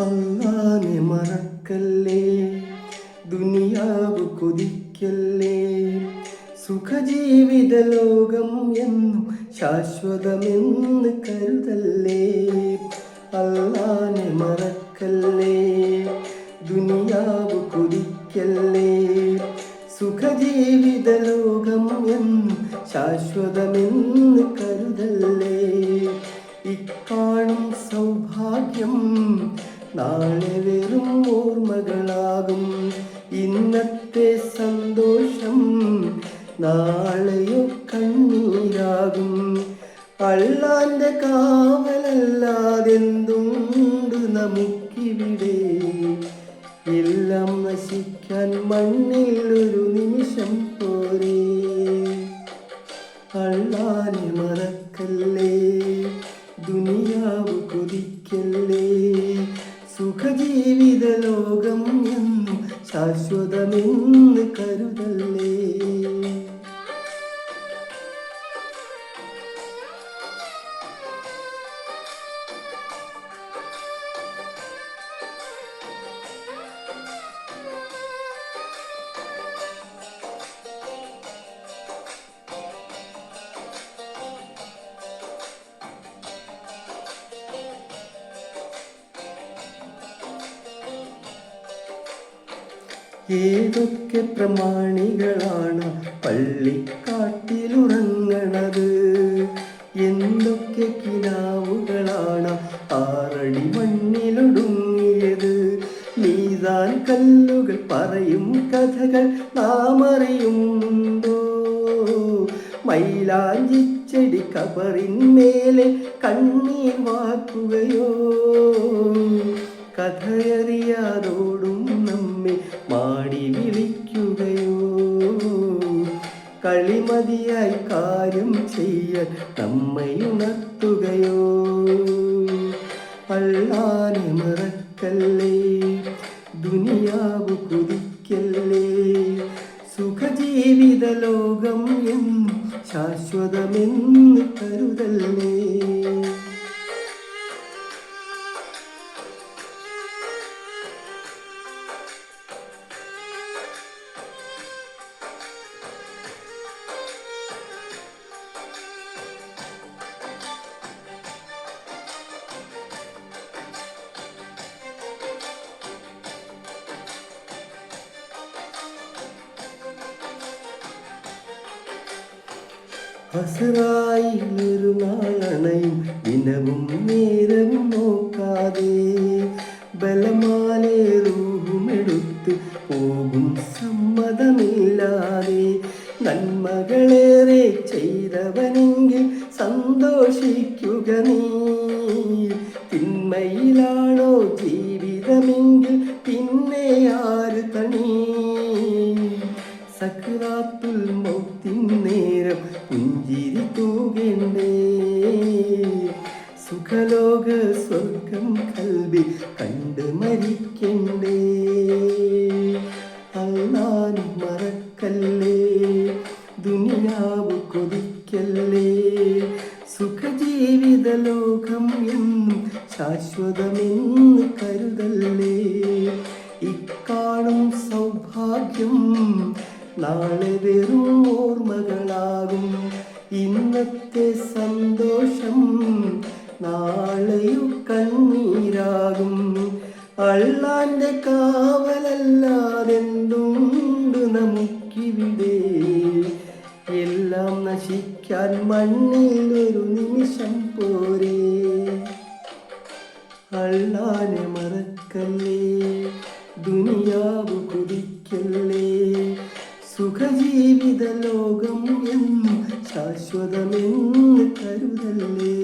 അല്ലാനെ മറക്കല്ലേ, ദുനിയാവ് കൊതിക്കല്ലേ, സുഖജീവിത ലോകം എന്നും ശാശ്വതമെന്ന് കരുതല്ലേ. അല്ലാനെ മറക്കല്ലേ, ദുനിയാവ് കൊതിക്കല്ലേ, സുഖജീവിത ലോകം എന്നും ശാശ്വതമെന്ന് കരുതല്ലേ. ഇക്കാണും സൗഭാഗ്യം നാളെ വെറും ഓർമ്മകളാകും, ഇന്നത്തെ സന്തോഷം നാളെയോ കണ്ണീരാകും. അള്ളാന്റെ കാവലല്ലാതെന്തുണ്ട് നമുക്കിവിടെ, എല്ലാം നശിക്കാൻ മണ്ണിൽ ഒരു നിമിഷം പോരെ. അള്ളാനെ മറക്കല്ലേ, ദുനിയാവ് കൊതിക്കല്ലേ, സുഖജീവിത ലോകം എന്നും ശാശ്വതമെന്ന് കരുതല്ലേ. ഏതൊക്കെ പ്രമാണികളാണ് പള്ളിക്കാട്ടിലുറങ്ങണത്, എന്തൊക്കെ കിനാവുകളാണ് 6 അടി മണ്ണിലൊടുങ്ങിയത്. മീസാൻ കല്ലുകൾ പറയും കഥകൾ നാം അറിയുന്നുണ്ടോ, മൈലാഞ്ചിച്ചെടി കബറിന്മേലെ കണ്ണീർ വാക്കുകയോ. കഥയറിയാതോടും നമ്മെ മാടി വിളിക്കുകയോ, കളിമതിയായി കാര്യം ചെയ്യാൻ നമ്മെ ഉണർത്തുകയോ. അള്ളാനെ മറക്കല്ലേ, ദുനിയാവ് കൊതിക്കല്ലേ, സുഖജീവിത ലോകം എന്നും ശാശ്വതമെന്ന് കരുതല്ലേ. അസ്റായീലൊരു നാളണയും ദിനവും നേരവും നോക്കാതെ, ബലമാലെ റൂഹുമെടുത്ത് പോകും സമ്മതമില്ലാതെ. നന്മകളേറെ ചെയ്തവനെങ്കിൽ സന്തോഷിക്കുക നീ, തിന്മയിലാണോ ജീവിതമെങ്കിൽ പിന്നെ ആര് തണി. സക്രാത്തുൽ മൗത്തിൻ നേരം പുഞ്ചിരി തൂകേണ്ടേ, സുഖലോക സ്വർഗം കൽബിൽ കണ്ട് മരിക്കണ്ടേ. അല്ലാനെ മറക്കല്ലേ, ദുനിയാവ് കൊതിക്കല്ലേ, സുഖജീവിത ലോകം എന്നും ശാശ്വതമെന്ന് കരുതല്ലേ. ഇക്കാണും സൗഭാഗ്യം നാളെ വെറും ഓർമ്മകളാകും, ഇന്നത്തെ സന്തോഷം നാളെയോ കണ്ണീരാകും. അള്ളാന്റെ കാവലല്ലാതെന്തുണ്ട് നമുക്കിവിടെ, എല്ലാം നശിക്കാൻ മണ്ണിൽ ഒരു നിമിഷം പോരെ. അള്ളാനെ മറക്കല്ലേ, ദുനിയാവ് കൊതിക്കല്ലേ, സുഖജീവിത ലോകം എന്നും ശാശ്വതമെന്ന് കരുതല്ലേ.